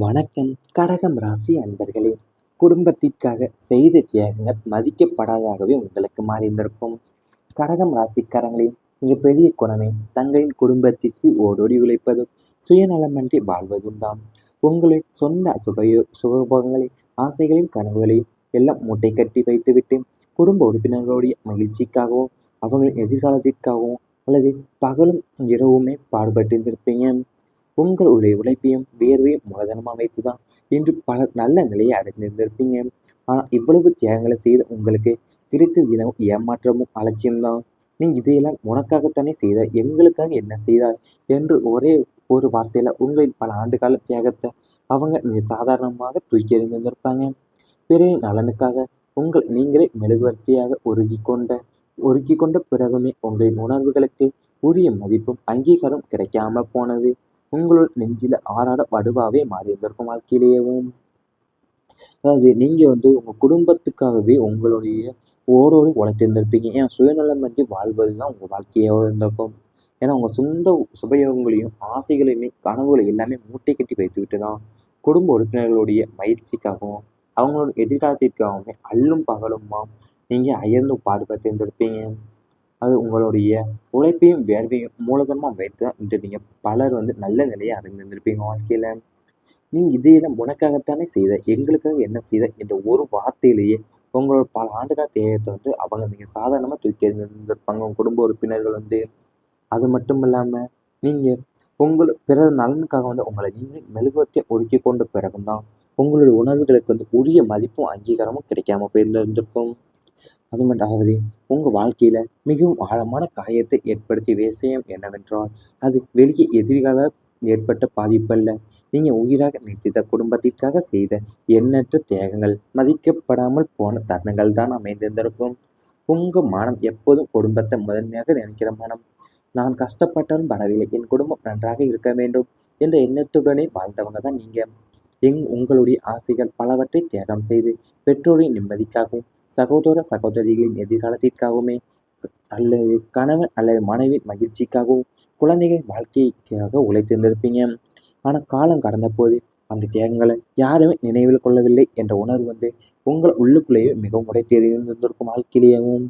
வணக்கம். கடகம் ராசி அன்பர்களே, குடும்பத்திற்காக செய்த தியாகங்கள் மதிக்கப்படாததாகவே உங்களுக்கு மாறியிருந்திருக்கும். கடகம் ராசிக்காரங்களே, பெரிய குணமே தங்களின் குடும்பத்திற்கு ஓடோடி உழைப்பதும் சுயநலமன்றி வாழ்வதும் தான். உங்களின் சொந்த சுகபோகங்களை, ஆசைகளையும் கனவுகளையும் எல்லாம் மூட்டை கட்டி வைத்துவிட்டு குடும்ப உறுப்பினர்களுடைய மகிழ்ச்சிக்காகவும் அவங்களின் எதிர்காலத்திற்காகவும் அல்லது பகலும் இரவுமே பாடுபட்டிருந்திருப்பீங்க. உங்களுடைய உழைப்பையும் வியர்வையும் மூலதனமா வைத்துதான் இன்று பலர் நல்ல நிலையை அடைந்திருந்திருப்பீங்க. ஆனா இவ்வளவு தியாகங்களை செய்த உங்களுக்கு கிடைத்தது தினமும் ஏமாற்றமும் அலட்சியம்தான். நீங்க இதையெல்லாம் உனக்காகத்தானே செய்தாய், எங்களுக்காக என்ன செய்தாய் என்று ஒரே ஒரு வார்த்தையில உங்களின் பல ஆண்டு கால தியாகத்தை அவங்க மிக சாதாரணமாக தூக்கி எறிந்திருந்திருப்பாங்க. பிறரின் நலனுக்காக உங்கள் நீங்களே மெழுகுவர்த்தியாக உருக்கி கொண்ட பிறகுமே உங்களின் உணர்வுகளுக்கு உரிய மதிப்பும் அங்கீகாரம் கிடைக்காம போனது உங்களோட நெஞ்சில ஆறாட வடுவாவே மாறியிருந்திருக்கும் வாழ்க்கையிலேயேவும். அதாவது நீங்க உங்க குடும்பத்துக்காகவே உங்களுடைய ஓடோடி உழைத்திருந்திருப்பீங்க. ஏன் சுயநலமின்றி வாழ்வதுதான் உங்க வாழ்க்கையாக இருந்திருக்கும். ஏன்னா உங்க சொந்த சுபயோகங்களையும் ஆசைகளையுமே கனவுகளை எல்லாமே மூட்டை கட்டி வைத்துவிட்டு தான் குடும்ப உறுப்பினர்களுடைய மகிழ்ச்சிக்காகவும் அவங்களோட எதிர்காலத்திற்காகவுமே அல்லும் பகலுமா நீங்க அயர்ந்து பாடுபட்டிருந்திருப்பீங்க. அது உங்களுடைய உழைப்பையும் வேர்வையும் மூலதனமா வைத்து தான் இன்று நீங்க பலர் நல்ல நிலையை அடைந்திருந்திருப்பீங்க வாழ்க்கையில. நீங்க இதையெல்லாம் உனக்காகத்தானே செய்த, எங்களுக்காக என்ன செய்த என்ற ஒரு வார்த்தையிலேயே உங்களோட பல ஆண்டுகால தேயத்தை அவங்க நீங்க சாதாரணமா தூக்கி எறிந்திருந்திருப்பாங்க உங்க குடும்ப உறுப்பினர்கள். அது மட்டும் இல்லாம நீங்க பிறர் நலனுக்காக உங்களை நீங்களே மெழுகுவர்த்தியா ஒதுக்கி கொண்ட பிறகுதான் உங்களுடைய உணர்வுகளுக்கு உரிய மதிப்பும் அங்கீகாரமும் கிடைக்காம போயிருந்திருக்கும். அது மட்டும் அதாவது உங்க வாழ்க்கையில மிகவும் ஆழமான காயத்தை ஏற்படுத்திய விஷயம் என்னவென்றால், அது வெளியே எதிர்கால ஏற்பட்ட பாதிப்பல்ல. நீங்க உயிராக நேசித்த குடும்பத்திற்காக செய்த எண்ணற்ற தியாகங்கள் மதிக்கப்படாமல் போன தருணங்கள் தான் அமைந்திருந்திருக்கும். உங்க மனம் எப்போதும் குடும்பத்தை முதன்மையாக நினைக்கிற மனம். நான் கஷ்டப்பட்டாலும் பரவாயில்லை, என் குடும்பம் நன்றாக இருக்க வேண்டும் என்ற எண்ணத்துடனே வாழ்ந்தவங்க தான் நீங்க. உங்களுடைய ஆசைகள் பலவற்றை தியாகம் செய்து பெற்றோரின் நிம்மதிக்காகவும் சகோதர சகோதரிகளின் எதிர்காலத்திற்காகவுமே அல்லது கணவன் அல்லது மனைவியின் மகிழ்ச்சிக்காகவும் குழந்தைகளின் வாழ்க்கைக்காக உழைத்திருந்திருப்பீங்க. ஆனா காலம் கடந்த போது அந்த தியாகங்களை யாருமே நினைவில் கொள்ளவில்லை என்ற உணர்வு உங்கள் உள்ளுக்குள்ளேயே மிகவும் உடைத்தெறிந்திருந்திருக்கும் வாழ்க்கையிலேயும்.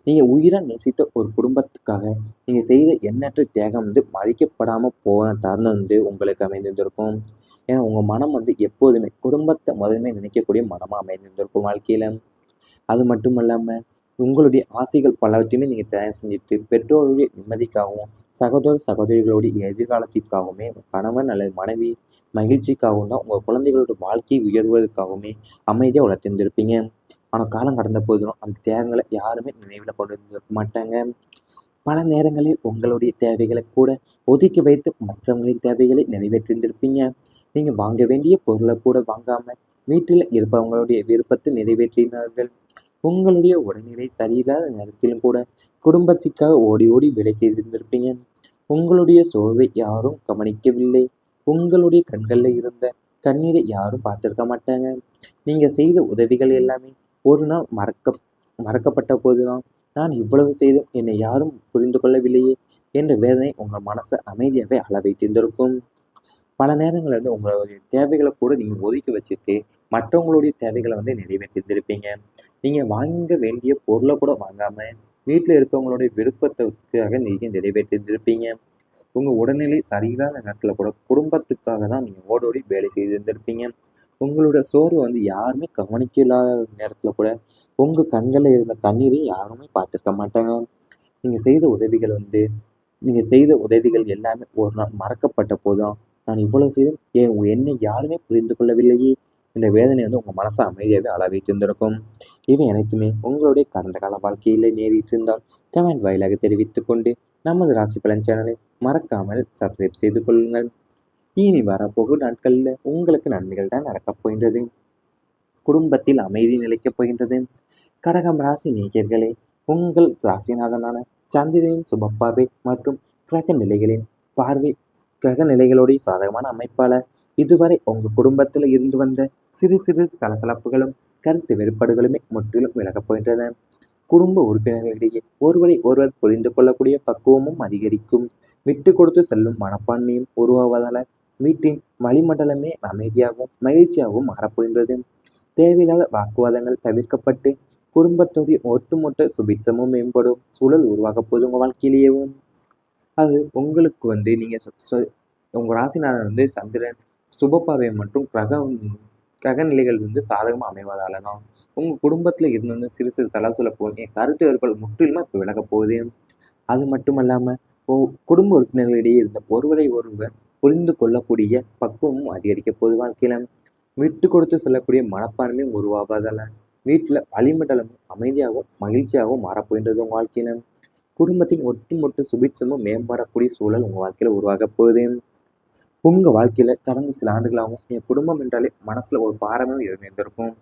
நீங்க உயிரா நேசித்த ஒரு குடும்பத்துக்காக நீங்க செய்த எண்ணற்ற தியாகம் மதிக்கப்படாம போன தருணம் உங்களுக்கு அமைந்திருந்திருக்கும். ஏன்னா உங்க மனம் எப்போதுமே குடும்பத்தை முதன்மை நினைக்கக்கூடிய மனமா அமைந்திருந்திருக்கும் வாழ்க்கையில. அது மட்டும் இல்லாம உங்களுடைய ஆசைகள் பலவற்றையுமே நீங்க தியாகம் செஞ்சுட்டு பெற்றோருடைய நிம்மதிக்காகவும் சகோதர சகோதரிகளுடைய எதிர்காலத்திற்காகவுமே கணவன் அல்லது மனைவி மகிழ்ச்சிக்காகவும் தான் உங்க குழந்தைகளோட வாழ்க்கை உயர்வதற்காகவுமே அமைதியா உழைத்திருந்திருப்பீங்க. ஆனா காலம் கடந்த போதிலும் அந்த தியாகங்களை யாருமே நினைவுல கொண்டு வந்திருக்க மாட்டாங்க. பல நேரங்களில் உங்களுடைய தேவைகளை கூட ஒதுக்கி வைத்து மற்றவங்களின் தேவைகளை நிறைவேற்றியிருந்திருப்பீங்க. நீங்க வாங்க வேண்டிய பொருளை கூட வாங்காம வீட்டில் இருப்பவங்களுடைய விருப்பத்தை நிறைவேற்றினார்கள். உங்களுடைய உடல்நிலை சரியில்லாத நேரத்திலும் கூட குடும்பத்திற்காக ஓடி ஓடி வேலை செய்திருந்திருப்பீங்க. உங்களுடைய சோர்வை யாரும் கவனிக்கவில்லை. உங்களுடைய கண்கள்ல இருந்த கண்ணீரை யாரும் பார்த்திருக்க மாட்டாங்க. நீங்க செய்த உதவிகள் எல்லாமே ஒரு நாள் மறக்கப்பட்ட போதுதான், நான் இவ்வளவு செய்தும் என்னை யாரும் புரிந்து கொள்ளவில்லையே என்ற வேதனை உங்க மனசை அமைதியாவே அள வைத்திருந்திருக்கும். பல நேரங்கள்ல உங்களுடைய தேவைகளை கூட நீங்க ஒதுக்கி வச்சுட்டு மற்றவங்களுடைய தேவைகளை நிறைவேற்றியிருந்திருப்பீங்க. நீங்க வாங்க வேண்டிய பொருளை கூட வாங்காம வீட்டுல இருக்கவங்களுடைய விருப்பத்துக்காக நீங்க நிறைவேற்றியிருந்திருப்பீங்க. உங்க உடல்நிலை சரியில்லாத நேரத்துல கூட குடும்பத்துக்காக தான் நீங்க ஓடோடி வேலை செய்திருந்திருப்பீங்க. உங்களோட சோர்வு யாருமே கவனிக்கலாத நேரத்துல கூட உங்க கண்கள்ல இருந்த தண்ணீரையும் யாருமே பார்த்திருக்க மாட்டாங்க. நீங்க செய்த உதவிகள் எல்லாமே ஒரு நாள் மறக்கப்பட்ட போதும், நான் இவ்வளவு செய்தும் என்னை யாருமே புரிந்து கொள்ளவில்லையே என்ற வேதனை உங்க மனசை அமைதியாவே அள வைத்திருந்திருக்கும். இவை அனைத்துமே உங்களுடைய கடந்த கால வாழ்க்கையில நேரிட்டு இருந்தால் கமெண்ட் வாயிலாக தெரிவித்துக் கொண்டு நமது ராசி பலன் சேனலை மறக்காமல் சப்ஸ்கிரைப் செய்து கொள்ளுங்கள். இனி வரப்போகும் நாட்கள்ல உங்களுக்கு நன்மைகள் தான் நடக்கப் போகின்றது. குடும்பத்தில் அமைதி நிலைக்கப் போகின்றது. கடகம் ராசி நேயர்களே, உங்கள் ராசிநாதனான சந்திரனின் சுபப்பார்வை மற்றும் கிரக நிலைகளுடைய சாதகமான அமைப்பால இதுவரை உங்க குடும்பத்துல இருந்து வந்த சிறு சிறு சலசலப்புகளும் கருத்து வேறுபாடுகளுமே முற்றிலும் விலகப் போகின்றன. குடும்ப உறுப்பினர்களிடையே ஒருவரை ஒருவர் புரிந்து கொள்ளக்கூடிய பக்குவமும் அதிகரிக்கும். விட்டு கொடுத்து செல்லும் மனப்பான்மையும் உருவாவதால வீட்டின் வளிமண்டலமே அமைதியாகவும் மகிழ்ச்சியாகவும் மாறப்போகின்றது. தேவையில்லாத வாக்குவாதங்கள் தவிர்க்கப்பட்டு குடும்பத்துடைய ஒட்டுமொத்த சுபிட்சமும் மேம்படும் சூழல் உருவாகப் போகுது உங்க வாழ்க்கையிலேயும். அது உங்களுக்கு நீங்க உங்க ராசிநாதன் சந்திரன் சுபப்பாவை மற்றும் கிரக நிலைகள் சாதகமா அமைவதால தான் உங்க குடும்பத்துல இருந்து சிறு சிறு சலசலப்புகள் கருத்து வேறுபாடு முற்றிலுமா இப்ப விலகப் போகுது. அது மட்டுமல்லாம குடும்ப உறுப்பினர்களிடையே இருந்த ஒருவரை ஒருவர் புரிந்து கொள்ளக்கூடிய பக்குவமும் அதிகரிக்க போது வாழ்க்கையில. விட்டு கொடுத்து செல்லக்கூடிய மனப்பான்மையும் உருவாவதால வீட்டுல வளிமண்டலமும் அமைதியாகவும் மகிழ்ச்சியாகவும் மாறப்போகின்றது உங்க வாழ்க்கையில. குடும்பத்தின் ஒட்டுமொத்த சுபிட்சமும் மேம்படக்கூடிய சூழல் உங்க வாழ்க்கையில உருவாக போகுது. உங்க வாழ்க்கையில கடந்த சில ஆண்டுகளாகவும் என் குடும்பம் என்றாலே மனசுல ஒரு பாரமும் இருந்திருக்கும்.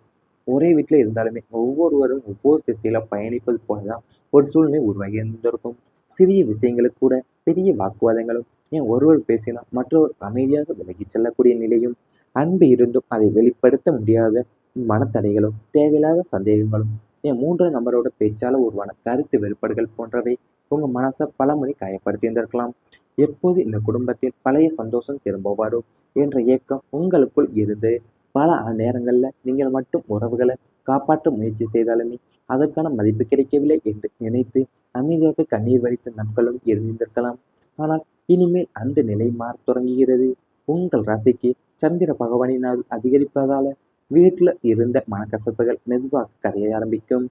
ஒரே வீட்டுல இருந்தாலுமே ஒவ்வொருவரும் ஒவ்வொரு திசையில பயணிப்பது போலதான் ஒரு சூழ்நிலை உருவாகி இருந்திருக்கும். சிறிய விஷயங்களுக்கு கூட பெரிய வாக்குவாதங்களும் ஒருவர் பேசினா மற்றொரு அமைதியாக விலகிச் செல்லக்கூடிய நிலையும், அன்பு இருந்தும் அதை வெளிப்படுத்த முடியாத மனத்தடைகளும், தேவையில்லாத சந்தேகங்களும், மூன்றாம் நபரோட பேச்சால உருவான கருத்து வேறுபாடுகள் போன்றவை உங்க மனசை பலமுறை காயப்படுத்தி இருந்திருக்கலாம். எப்போது இந்த குடும்பத்தில் பழைய சந்தோஷம் திரும்ப வரும் என்ற ஏக்கம் உங்களுக்குள் இருந்து பல நேரங்கள்ல நீங்கள் மட்டும் உறவுகளை காப்பாற்ற முயற்சி செய்தாலுமே அதற்கான மதிப்பு கிடைக்கவில்லை என்று நினைத்து அமைதியாக கண்ணீர் வடித்த நாட்களும் இருந்திருக்கலாம். ஆனால் இனிமேல் அந்த நிலை மாறத் தொடங்குகிறது. உங்கள் ராசிக்கு சந்திர பகவானினால் அதிகரிப்பதால வீட்டுல இருந்த மனக்கசப்புகள் மெதுவாக கரைய ஆரம்பிக்கும்.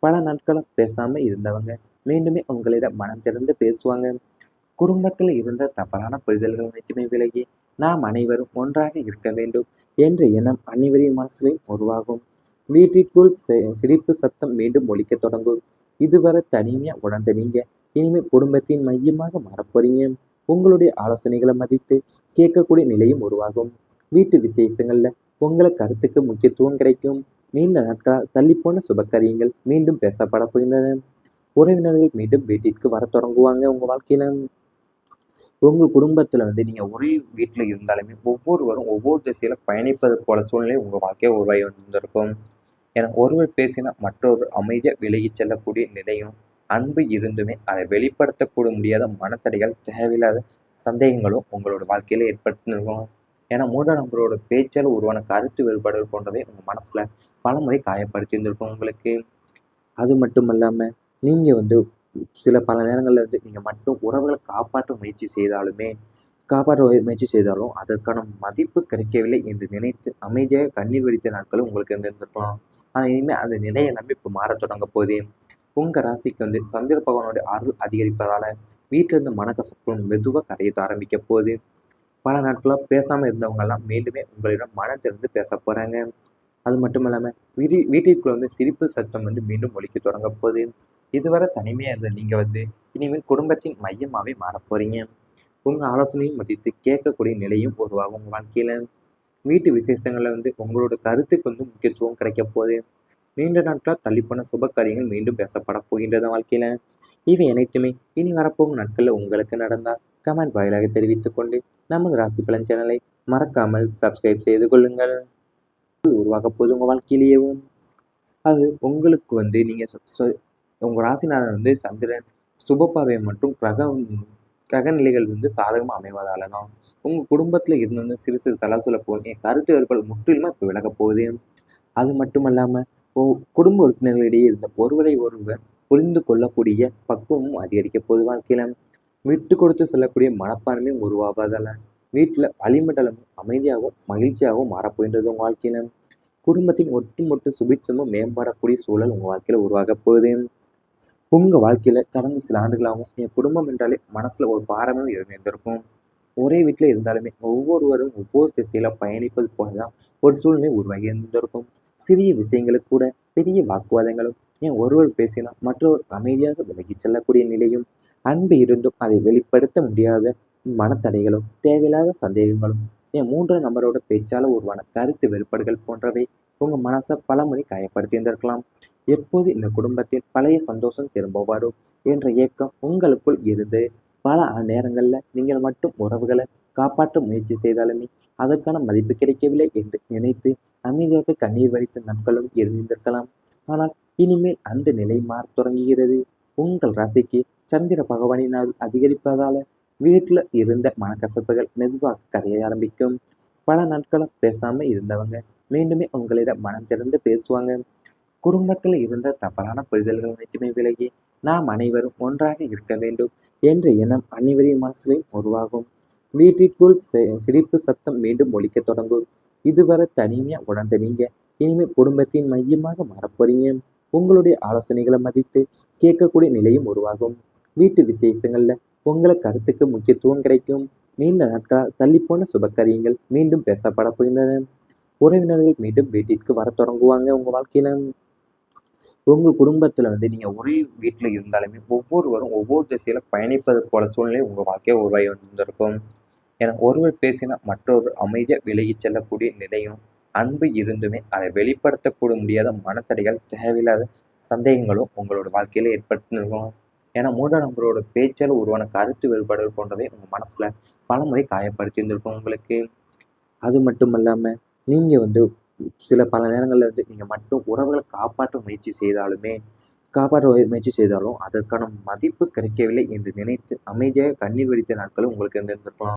பல நாட்களும் பேசாம இருந்தவங்க மீண்டுமே உங்களிடம் மனம் திறந்து பேசுவாங்க. குடும்பத்தில் இருந்த தவறான புரிதல்கள் அனைத்துமே விலகி நாம் அனைவரும் ஒன்றாக இருக்க வேண்டும் என்ற எண்ணம் அனைவரின் மனசிலும் உருவாகும். வீட்டிற்குள் சிரிப்பு சத்தம் மீண்டும் ஒலிக்க தொடங்கும். இதுவரை தனிமையா உணர்ந்த நீங்க இனிமேல் குடும்பத்தின் மையமாக மாறப்போறீங்க. உங்களுடைய ஆலோசனைகளை மதித்து கேட்கக்கூடிய நிலையும் உருவாகும். வீட்டு விசேஷங்கள்ல உங்களை கருத்துக்கு முக்கியத்துவம் கிடைக்கும். நீண்ட நாட்களால் தள்ளிப்போன சுபகாரியங்கள் மீண்டும் பேசப்பட போகின்றன. உறவினர்கள் மீண்டும் வீட்டிற்கு வர தொடங்குவாங்க உங்க வாழ்க்கையில. உங்க குடும்பத்துல நீங்க ஒரே வீட்டுல இருந்தாலுமே ஒவ்வொருவரும் ஒவ்வொரு திசையில பயணிப்பது போல சூழ்நிலை உங்க வாழ்க்கையை உருவாகி வந்திருக்கும். ஏன்னா ஒருவர் பேசினா மற்றொரு அமைதியா விலகிச் செல்லக்கூடிய நிலையும், அன்பு இருந்துமே அதை வெளிப்படுத்தக்கூட முடியாத மனத்தடைகள், தேவையில்லாத சந்தேகங்களும் உங்களோட வாழ்க்கையில ஏற்பட்டிருக்கும். ஏன்னா மூன்றாம் நபரோட பேச்சால் உருவான கருத்து வேறுபாடுகள் போன்றவை உங்க மனசுல பலமுறை காயப்படுத்தி இருந்திருக்கும் உங்களுக்கு. அது மட்டுமல்லாம நீங்க சில பல நேரங்கள்ல நீங்க மட்டும் உறவுகளை காப்பாற்ற முயற்சி செய்தாலும் அதற்கான மதிப்பு கிடைக்கவில்லை என்று நினைத்து அமைதியாக கண்ணீர் வடித்த நாட்களும் உங்களுக்கு இருந்திருக்கலாம். ஆனா இனிமே அந்த நிலை எல்லாமே இப்ப மாறத் தொடங்க போதே. உங்க ராசிக்கு சந்திர பகவானோட அருள் அதிகரிப்பதால வீட்டுல இருந்த மனக்கசப்பும் மெதுவா கரைய ஆரம்பிக்க போகுது. பல நாட்களா பேசாம இருந்தவங்க எல்லாம் மீண்டுமே உங்களிடம் மனம் திறந்து பேச போறாங்க. அது மட்டும் இல்லாம வீட்டிற்குள்ள சிரிப்பு சத்தம் மீண்டும் ஒலிக்க தொடங்க போகுது. இதுவரை தனிமையா இருந்த நீங்க இனிமேல் குடும்பத்தின் மையமாவே மாறப் போறீங்க. உங்க ஆலோசனையும் மதித்து கேட்கக்கூடிய நிலையும் உருவாகும் உங்க வாழ்க்கையில. வீட்டு விசேஷங்கள்ல உங்களோட கருத்துக்கு முக்கியத்துவம் கிடைக்க போகுது. நீண்ட நாட்களா தள்ளிப்போன சுப காரியங்கள் மீண்டும் பேசப்பட போகின்றது வாழ்க்கையில. இவை அனைத்துமே இனி வரப்போகும் நாட்கள்ல உங்களுக்கு நடந்தால் கமெண்ட் வாயிலாக தெரிவித்துக் கொண்டு நமது ராசி பலன் சேனலை மறக்காமல் சப்ஸ்கிரைப் செய்து கொள்ளுங்கள். உருவாக போகுது உங்க வாழ்க்கையிலேயும். அது உங்களுக்கு நீங்க உங்க ராசிநாதன் சந்திரன் சுபப்பாவை மற்றும் கிரக நிலைகள் சாதகமா அமைவதால தான் உங்க குடும்பத்துல இருந்து சிறு சிறு சலசலப்புகள் கருத்து வேறுபாடு முற்றிலுமா இப்ப விலகப் போகுது. அது மட்டுமல்லாம குடும்ப உறுப்பினர்களிடையே இருந்த ஒருவரை ஒருவர் புரிந்து கொள்ளக்கூடிய பக்குவமும் அதிகரிக்க போது வாழ்க்கையில. விட்டு கொடுத்து செல்லக்கூடிய மனப்பான்மையும் உருவாவதால வீட்டுல வளிமண்டலமும் அமைதியாகவும் மகிழ்ச்சியாகவும் மாறப்போகின்றது உங்க வாழ்க்கையில. குடும்பத்தின் ஒட்டுமொத்த சுபிட்சமும் மேம்படக்கூடிய சூழல் உங்க வாழ்க்கையில உருவாக போகுது. உங்க வாழ்க்கையில கடந்த சில ஆண்டுகளாகவும் என் குடும்பம் என்றாலே மனசுல ஒரு பாரமும் இருந்திருக்கும். ஒரே வீட்டுல இருந்தாலுமே ஒவ்வொருவரும் ஒவ்வொரு திசையில பயணிப்பது போலதான் ஒரு சூழ்நிலை உருவாகி இருந்திருக்கும். சிறிய விஷயங்களுக்கு கூட பெரிய வாக்குவாதங்களும் ஒருவர் பேசினா மற்றொரு அமைதியாக விலகிச் செல்லக்கூடிய நிலையும், அன்பு இருந்தும் அதை வெளிப்படுத்த முடியாத மனத்தடைகளும், தேவையில்லாத சந்தேகங்களும், மூன்றாம் நபரோட பேச்சால உருவான கருத்து வேறுபாடுகள் போன்றவை உங்க மனசை பலமுறை காயப்படுத்தி இருந்திருக்கலாம். எப்போது இந்த குடும்பத்தில் பழைய சந்தோஷம் திரும்ப வரும் என்ற ஏக்கம் உங்களுக்குள் இருந்து பல நேரங்கள்ல நீங்கள் மட்டும் உறவுகளை காப்பாற்ற முயற்சி செய்தாலுமே அதற்கான மதிப்பு கிடைக்கவில்லை என்று நினைத்து அமைதியாக கண்ணீர் வடித்த நாட்களும் இருந்திருக்கலாம். ஆனால் இனிமேல் அந்த நிலை மாறத் தொடங்குகிறது. உங்கள் ராசிக்கு சந்திர பகவானினால் அதிகரிப்பதால வீட்டில் இருந்த மனக்கசப்புகள் மெதுவாக கரைய ஆரம்பிக்கும். பல நாட்களா பேசாம இருந்தவங்க மீண்டுமே உங்களிடம் மனம் திறந்து பேசுவாங்க. குடும்பத்தில் இருந்த தவறான புரிதல்கள் அனைத்துமே விலகி நாம் அனைவரும் ஒன்றாக இருக்க வேண்டும் என்ற எண்ணம் அனைவரின் மனசிலும் உருவாகும். வீட்டிற்குள் சிரிப்பு சத்தம் மீண்டும் ஒலிக்கத் தொடங்கும். இதுவரை தனிமையா உணர்ந்த நீங்க இனிமே குடும்பத்தின் மையமாக மாறப்போறீங்க. உங்களுடைய ஆலோசனைகளை மதித்து கேட்கக்கூடிய நிலையும் உருவாகும். வீட்டு விசேஷங்கள்ல உங்களை கருத்துக்கு முக்கியத்துவம் கிடைக்கும். நீண்ட நாட்களால் தள்ளிப்போன சுபகாரியங்கள் மீண்டும் பேசப்பட போகின்றன. உறவினர்கள் மீண்டும் வீட்டிற்கு வர தொடங்குவாங்க. உங்க வாழ்க்கையில உங்க குடும்பத்துல நீங்க ஒரே வீட்டுல இருந்தாலுமே ஒவ்வொருவரும் ஒவ்வொரு திசையில பயணிப்பது போல சூழ்நிலை உங்க வாழ்க்கையை உருவாகி வந்திருக்கும். ஏன்னா ஒருவர் பேசினா மற்றொரு அமைதியா விலகிச் செல்லக்கூடிய நிலையும் அன்பு இருந்துமே அதை வெளிப்படுத்தக்கூட முடியாத மனத்தடைகள் தேவையில்லாத சந்தேகங்களும் உங்களோட வாழ்க்கையில ஏற்பட்டிருக்கும். ஏன்னா மூட நபரோட பேச்சால் உருவான கருத்து வேறுபாடுகள் போன்றவை உங்க மனசுல பலமுறை காயப்படுத்தி இருந்திருக்கும் உங்களுக்கு. அது மட்டும் இல்லாம நீங்க பல நேரங்கள்ல நீங்க மட்டும் உறவுகளை காப்பாற்ற முயற்சி செய்தாலும் அதற்கான மதிப்பு கிடைக்கவில்லை என்று நினைத்து அமைதியாக கண்ணீர் வடித்த நாட்களும் உங்களுக்கு இருந்திருக்கலாம்.